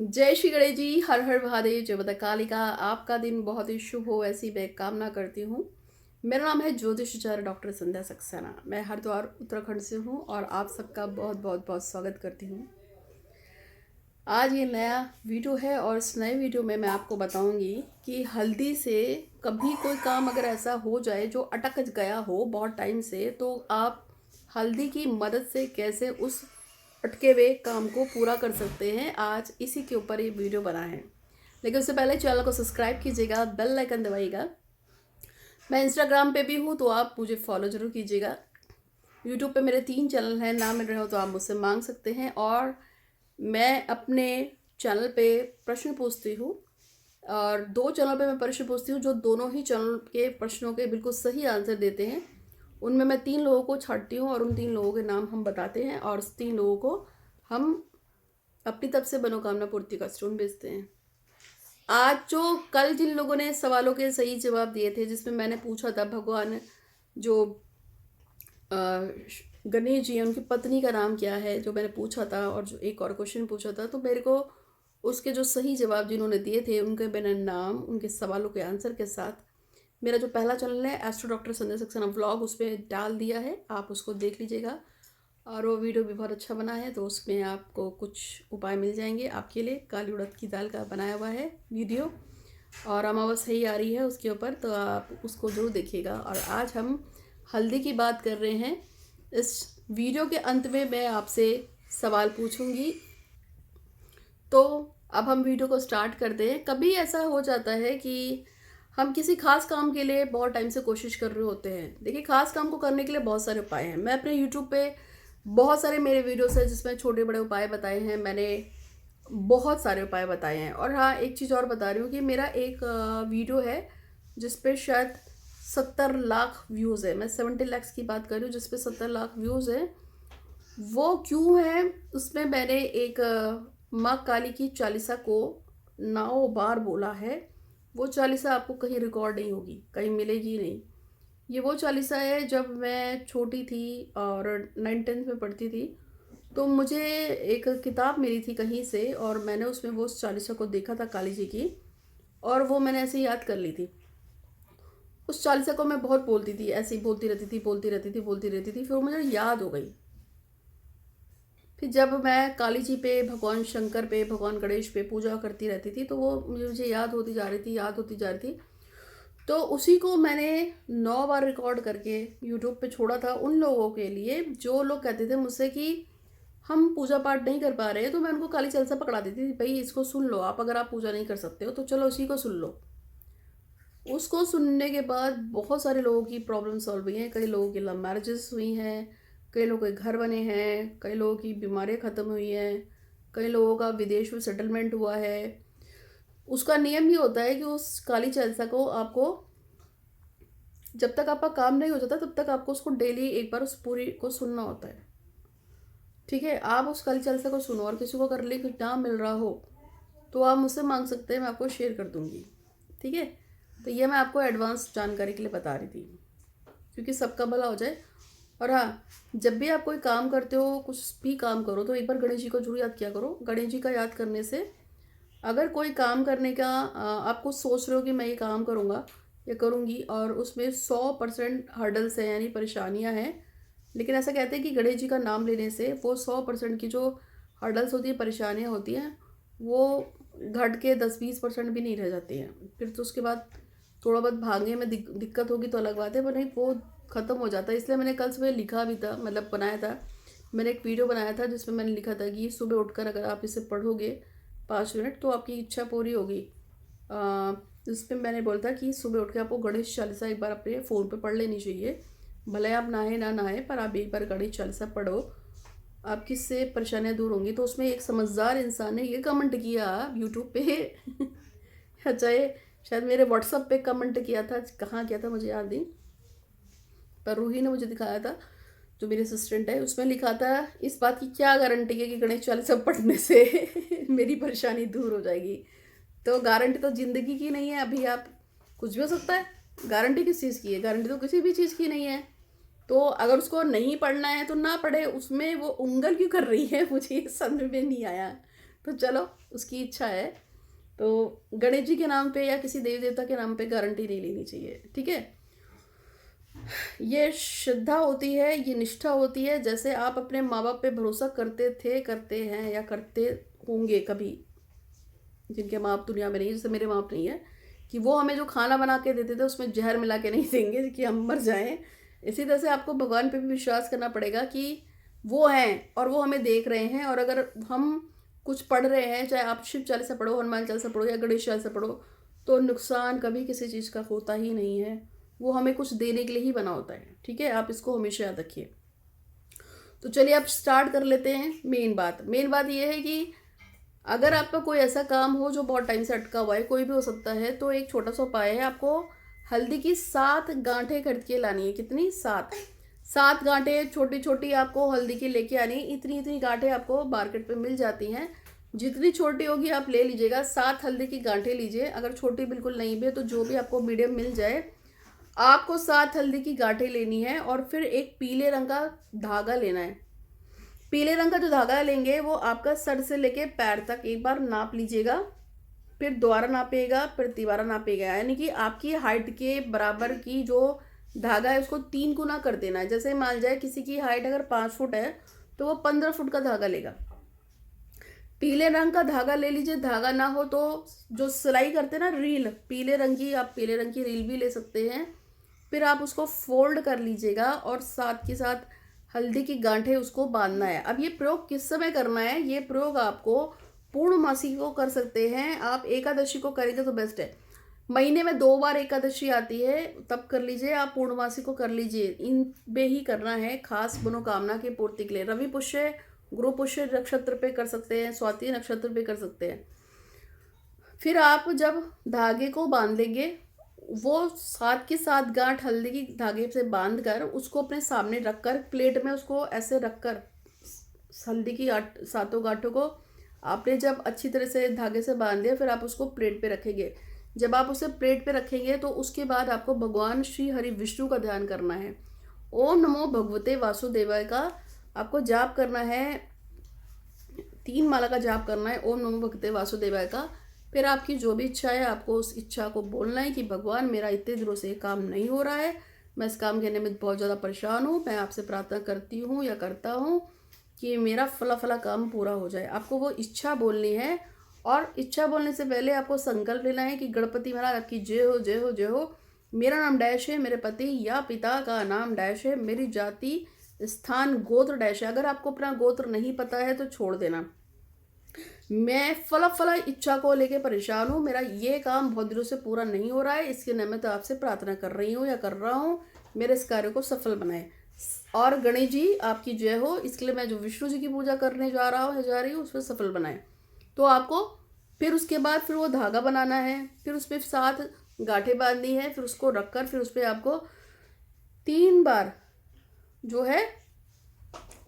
जय श्री गणेश जी। हर हर महादेव। जय माता कालिका। आपका दिन बहुत ही शुभ हो ऐसी मैं कामना करती हूँ। मेरा नाम है ज्योतिषाचार्य डॉक्टर संध्या सक्सेना। मैं हरिद्वार उत्तराखंड से हूँ और आप सबका बहुत बहुत बहुत स्वागत करती हूँ। आज ये नया वीडियो है और इस नए वीडियो में मैं आपको बताऊंगी कि हल्दी से कभी कोई काम अगर ऐसा हो जाए जो अटक गया हो बहुत टाइम से, तो आप हल्दी की मदद से कैसे उस अटके हुए काम को पूरा कर सकते हैं। आज इसी के ऊपर ये वीडियो बना है, लेकिन उससे पहले चैनल को सब्सक्राइब कीजिएगा, बेल आइकन दबाइएगा। मैं इंस्टाग्राम पे भी हूँ तो आप मुझे फॉलो जरूर कीजिएगा। यूट्यूब पे मेरे 3 चैनल हैं, ना मिल रहे हो तो आप मुझसे मांग सकते हैं। और मैं अपने चैनल पे प्रश्न पूछती हूँ और 2 चैनल पे मैं प्रश्न पूछती हूँ जो दोनों ही चैनल के प्रश्नों के बिल्कुल सही आंसर देते हैं। उनमें मैं 3 लोगों को छांटती हूँ और उन 3 लोगों के नाम हम बताते हैं और उस 3 लोगों को हम अपनी तरफ से मनोकामना पूर्ति का स्टोन बेचते हैं। आज जो कल जिन लोगों ने सवालों के सही जवाब दिए थे, जिसमें मैंने पूछा था भगवान जो गणेश जी हैं उनकी पत्नी का नाम क्या है, जो मैंने पूछा था, और जो एक और क्वेश्चन पूछा था, तो मेरे को उसके जो सही जवाब जिन्होंने दिए थे उनके मैंने नाम उनके सवालों के आंसर के साथ मेरा जो पहला चैनल है astro doctor Sanjay Saxena vlog, उस पर डाल दिया है। आप उसको देख लीजिएगा और वो वीडियो भी बहुत अच्छा बना है, तो उसमें आपको कुछ उपाय मिल जाएंगे आपके लिए। काली उड़द की दाल का बनाया हुआ है वीडियो और अमावस्या ही आ रही है उसके ऊपर, तो आप उसको ज़रूर देखिएगा। और आज हम हल्दी की बात कर रहे हैं। इस वीडियो के अंत में मैं आपसे सवाल पूछूंगी, तो अब हम वीडियो को स्टार्ट करते हैं। कभी ऐसा हो जाता है कि हम किसी खास काम के लिए बहुत टाइम से कोशिश कर रहे होते हैं। देखिए, खास काम को करने के लिए बहुत सारे उपाय हैं। मैं अपने यूट्यूब पे बहुत सारे मेरे वीडियोस हैं जिसमें छोटे बड़े उपाय बताए हैं। मैंने बहुत सारे उपाय बताए हैं। और हाँ, एक चीज़ और बता रही हूँ कि मेरा एक वीडियो है जिसपे शायद 70 लाख व्यूज़ है। मैं 70 लाख की बात कर रही हूँ, जिसपे 70 लाख व्यूज़ है। वो क्यों है? उसमें मैंने एक माँ काली की चालीसा को 9 बार बोला है। वो चालीसा आपको कहीं रिकॉर्ड नहीं होगी, कहीं मिलेगी नहीं। ये वो चालीसा है, जब मैं छोटी थी और 9th-10th में पढ़ती थी, तो मुझे एक किताब मिली थी कहीं से और मैंने उसमें वो उस चालीसा को देखा था काली जी की, और वो मैंने ऐसे याद कर ली थी। उस चालीसा को मैं बहुत बोलती थी, ऐसे ही बोलती रहती थी, बोलती रहती थी, बोलती रहती थी। फिर वो मुझे याद हो गई। फिर जब मैं काली जी पे, भगवान शंकर पे, भगवान गणेश पे पूजा करती रहती थी, तो वो मुझे याद होती जा रही थी, याद होती जा रही थी। तो उसी को मैंने 9 बार रिकॉर्ड करके यूट्यूब पे छोड़ा था उन लोगों के लिए जो लोग कहते थे मुझसे कि हम पूजा पाठ नहीं कर पा रहे। तो मैं उनको काली चालीसा पकड़ा देती थी, भाई इसको सुन लो आप, अगर आप पूजा नहीं कर सकते हो तो चलो इसी को सुन लो। उसको सुनने के बाद बहुत सारे लोगों की प्रॉब्लम सॉल्व हुई हैं। कई लोगों की लव मैरिजेस हुई हैं, कई लोगों के घर बने हैं, कई लोगों की बीमारियां ख़त्म हुई हैं, कई लोगों का विदेश में सेटलमेंट हुआ है। उसका नियम ये होता है कि उस काली चालीसा को आपको, जब तक आपका काम नहीं हो जाता तब तक आपको उसको डेली एक बार उस पूरी को सुनना होता है। ठीक है, आप उस काली चालीसा को सुनो और किसी को कर ले कि ना मिल रहा हो तो आप मुझसे मांग सकते हैं, मैं आपको शेयर कर दूंगी। ठीक है, तो ये मैं आपको एडवांस जानकारी के लिए बता रही थी, क्योंकि सबका भला हो जाए। और हाँ, जब भी आप कोई काम करते हो, कुछ भी काम करो, तो एक बार गणेश जी को जरूर याद किया करो। गणेश जी का याद करने से, अगर कोई काम करने का आप कुछ सोच रहे हो कि मैं ये काम करूँगा या करूँगी और उसमें 100% हर्डल्स हैं, यानी परेशानियाँ हैं, लेकिन ऐसा कहते हैं कि गणेश जी का नाम लेने से वो 100% की जो हर्डल्स होती है, परेशानियाँ होती हैं, वो घट के 10-20% भी नहीं रह जाती हैं। फिर तो उसके बाद थोड़ा बहुत भागने में दिक्कत होगी तो अलग बात है, पर नहीं, वो ख़त्म हो जाता है। इसलिए मैंने कल सुबह लिखा भी था, मतलब बनाया था, मैंने एक वीडियो बनाया था जिसमें मैंने लिखा था कि सुबह उठकर अगर आप इसे पढ़ोगे 5 मिनट तो आपकी इच्छा पूरी होगी। इसमें मैंने बोला था कि सुबह उठ के आपको गणेश चालीसा एक बार अपने फ़ोन पे पढ़ लेनी चाहिए। भले आप नहाए ना नहाए, पर आप एक बार गणेश चालीसा पढ़ो, आपकी से परेशानियाँ दूर होंगी। तो उसमें एक समझदार इंसान ने ये कमेंट किया यूट्यूब पे अच्छा, ये शायद मेरे व्हाट्सअप पे कमेंट किया था, कहाँ किया था मुझे याद नहीं, पर रूही ने मुझे दिखाया था, जो मेरी असिस्टेंट है। उसमें लिखा था, इस बात की क्या गारंटी है कि गणेश चालीसा पढ़ने से मेरी परेशानी दूर हो जाएगी। तो गारंटी तो ज़िंदगी की नहीं है। अभी आप, कुछ भी हो सकता है, गारंटी किस चीज़ की है? गारंटी तो किसी भी चीज़ की नहीं है। तो अगर उसको नहीं पढ़ना है तो ना पढ़े, उसमें वो उंगल क्यों कर रही है मुझे ये समझ में नहीं आया। तो चलो उसकी इच्छा है। तो गणेश जी के नाम पे या किसी देवी देवता के नाम पे गारंटी नहीं लेनी चाहिए, ठीक है। ये श्रद्धा होती है, ये निष्ठा होती है। जैसे आप अपने माँ बाप पे भरोसा करते थे, करते हैं या करते होंगे कभी, जिनके माँ बाप दुनिया में नहीं, जैसे मेरे माँ बाप नहीं है, कि वो हमें जो खाना बना के देते थे उसमें जहर मिला के नहीं देंगे कि हम मर जाएं। इसी तरह से आपको भगवान पे भी विश्वास करना पड़ेगा कि वो हैं और वो हमें देख रहे हैं। और अगर हम कुछ पढ़ रहे हैं, चाहे आप शिव चालीसा पढ़ो, हनुमान चालीसा पढ़ो या गणेश चालीसा पढ़ो, तो नुकसान कभी किसी चीज़ का होता ही नहीं है। वो हमें कुछ देने के लिए ही बना होता है, ठीक है। आप इसको हमेशा याद रखिए। तो चलिए आप स्टार्ट कर लेते हैं। मेन बात ये है कि अगर आपका कोई ऐसा काम हो जो बहुत टाइम से अटका हुआ है, कोई भी हो सकता है, तो एक छोटा सा उपाय है। आपको हल्दी की 7 गांठें खरीद के लानी है। कितनी? 7 गांठें छोटी छोटी आपको हल्दी की लेके आनी है। इतनी इतनी गांठें आपको मार्केट पे मिल जाती हैं। जितनी छोटी होगी आप ले लीजिएगा। 7 हल्दी की गांठें लीजिए। अगर छोटी बिल्कुल नहीं भी है तो जो भी आपको मीडियम मिल जाए, आपको 7 हल्दी की गांठें लेनी है। और फिर एक पीले रंग का धागा लेना है। पीले रंग का जो धागा लेंगे वो आपका सर से लेके पैर तक एक बार नाप लीजिएगा, फिर दोबारा नापेगा, फिर तिबारा नापेगा। यानी कि आपकी हाइट के बराबर की जो धागा है उसको 3 गुना कर देना है। जैसे मान जाए किसी की हाइट अगर 5 फुट है तो वो 15 फुट का धागा लेगा। पीले रंग का धागा ले लीजिए। धागा ना हो तो जो सिलाई करते हैं ना, रील, पीले रंग की, आप पीले रंग की रील भी ले सकते हैं। फिर आप उसको फोल्ड कर लीजिएगा और साथ के साथ हल्दी की गांठें उसको बांधना है। अब ये प्रयोग किस समय करना है? ये प्रयोग आपको पूर्णमासी को कर सकते हैं। आप एकादशी को करेंगे तो बेस्ट है। महीने में 2 बार एकादशी आती है, तब कर लीजिए। आप पूर्णमासी को कर लीजिए। इन पे ही करना है, खास मनोकामना की पूर्ति के लिए। रवि पुष्य, गुरु पुष्य नक्षत्र पे कर सकते हैं, स्वाति नक्षत्र पे कर सकते हैं। फिर आप जब धागे को बांध लेंगे, वो 7 की 7 गांठ हल्दी की धागे से बांध कर उसको अपने सामने रखकर, प्लेट में उसको ऐसे रखकर, हल्दी की 7 गांठों को आपने जब अच्छी तरह से धागे से बांध दिया, फिर आप उसको प्लेट पे रखेंगे। जब आप उसे प्लेट पे रखेंगे तो उसके बाद आपको भगवान श्री हरि विष्णु का ध्यान करना है। ओम नमो भगवते वासुदेवाय का आपको जाप करना है। 3 माला का जाप करना है, ओम नमो भगवते वासुदेवाय का। फिर आपकी जो भी इच्छा है, आपको उस इच्छा को बोलना है कि भगवान, मेरा इतने दिनों से काम नहीं हो रहा है, मैं इस काम करने में बहुत ज़्यादा परेशान हूँ, मैं आपसे प्रार्थना करती हूँ या करता हूँ कि मेरा फला फला काम पूरा हो जाए। आपको वो इच्छा बोलनी है। और इच्छा बोलने से पहले आपको संकल्प लेना है कि गणपति महाराज आपकी जय हो, जय हो, जय हो। मेरा नाम डैश है, मेरे पति या पिता का नाम डैश है, मेरी जाति, स्थान, गोत्र डैश है। अगर आपको अपना गोत्र नहीं पता है तो छोड़ देना। मैं फला फला इच्छा को लेके परेशान हूँ, मेरा ये काम बहुत दिनों से पूरा नहीं हो रहा है, इसके निमित्त आपसे प्रार्थना कर रही हूँ या कर रहा हूँ, मेरे इस कार्य को सफल बनाए। और गणेश जी आपकी जय हो, इसके लिए मैं जो विष्णु जी की पूजा करने जा रहा हूँ या जा रही हूँ उसमें सफल बनाए। तो आपको फिर उसके बाद फिर वो धागा बनाना है, फिर उस पर 7 गांठें बांधनी है, फिर उसको रखकर फिर उस पर आपको 3 बार जो है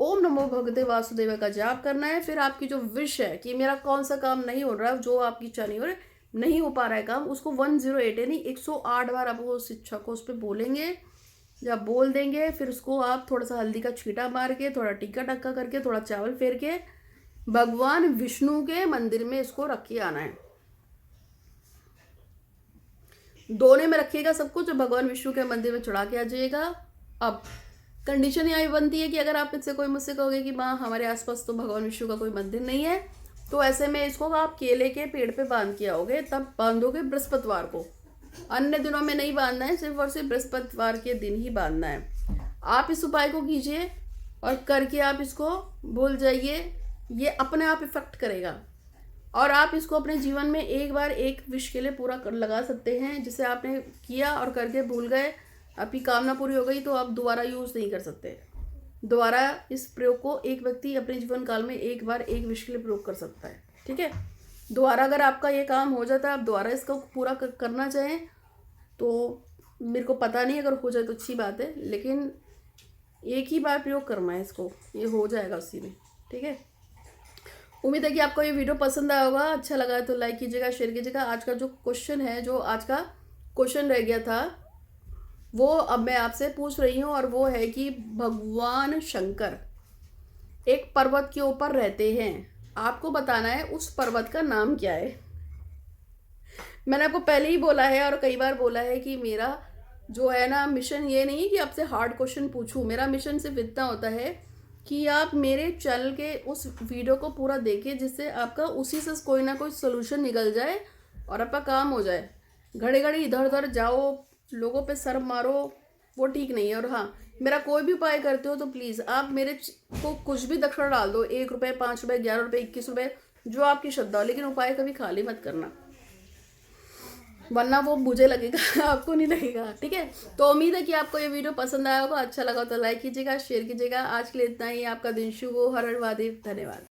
ओम नमो भगवते वासुदेव का जाप करना है। फिर आपकी जो विश है कि मेरा कौन सा काम नहीं हो रहा, जो आपकी इच्छा नहीं हो रही, नहीं हो पा रहा है काम, उसको 108 यानी 108 बार आप उस इच्छा को उस पर बोलेंगे। जब बोल देंगे फिर उसको आप थोड़ा सा हल्दी का छींटा मार के, थोड़ा टिक्का टक्का करके, थोड़ा चावल फेर के भगवान विष्णु के मंदिर में इसको रख के आना है। दोने में रखिएगा सब कुछ, भगवान विष्णु के मंदिर में चढ़ा के आ जाइएगा। अब कंडीशन यहाँ बनती है कि अगर आप मुझसे कहोगे कि माँ हमारे आसपास तो भगवान विष्णु का कोई मंदिर नहीं है, तो ऐसे में इसको आप केले के पेड़ पे बांध के आओगे, तब बांधोगे बृहस्पतिवार को। अन्य दिनों में नहीं बांधना है, सिर्फ और सिर्फ बृहस्पतिवार के दिन ही बांधना है। आप इस उपाय को कीजिए और करके आप इसको भूल जाइए, ये अपने आप इफेक्ट करेगा। और आप इसको अपने जीवन में एक बार एक विश के लिए पूरा लगा सकते हैं। जिसे आपने किया और करके भूल गए, आपकी कामना पूरी हो गई, तो आप दोबारा यूज़ नहीं कर सकते। दोबारा इस प्रयोग को एक व्यक्ति अपने जीवन काल में एक बार एक विश के लिए प्रयोग कर सकता है, ठीक है। दोबारा अगर आपका ये काम हो जाता है, आप दोबारा इसको पूरा करना चाहें तो मेरे को पता नहीं, अगर हो जाए तो अच्छी बात है, लेकिन एक ही बार प्रयोग करना है इसको, ये हो जाएगा उसी में, ठीक है। उम्मीद है कि आपको ये वीडियो पसंद आया होगा। अच्छा लगा है तो लाइक कीजिएगा, शेयर कीजिएगा। आज का जो क्वेश्चन है, जो आज का क्वेश्चन रह गया था, वो अब मैं आपसे पूछ रही हूँ, और वो है कि भगवान शंकर एक पर्वत के ऊपर रहते हैं, आपको बताना है उस पर्वत का नाम क्या है। मैंने आपको पहले ही बोला है और कई बार बोला है कि मेरा जो है ना मिशन ये नहीं है कि आपसे हार्ड क्वेश्चन पूछूं। मेरा मिशन सिर्फ इतना होता है कि आप मेरे चैनल के उस वीडियो को पूरा देखिए, जिससे आपका उसी से कोई ना कोई सोल्यूशन निकल जाए और आपका काम हो जाए। घड़ी घड़ी इधर उधर जाओ, लोगों पे सर मारो, वो ठीक नहीं है। और हाँ, मेरा कोई भी उपाय करते हो तो प्लीज़ आप मेरे को कुछ भी दक्षिणा डाल दो, 1 रुपये, 5 रुपये, 11 रुपये, 21 रुपये, जो आपकी श्रद्धा हो, लेकिन उपाय कभी खाली मत करना, वरना वो मुझे लगेगा आपको नहीं लगेगा। ठीक है, तो उम्मीद है कि आपको ये वीडियो पसंद आया होगा। अच्छा लगा तो लाइक कीजिएगा, शेयर कीजिएगा। आज के लिए इतना ही। आपका दिन शुभ हो। हर हर महादेव। धन्यवाद।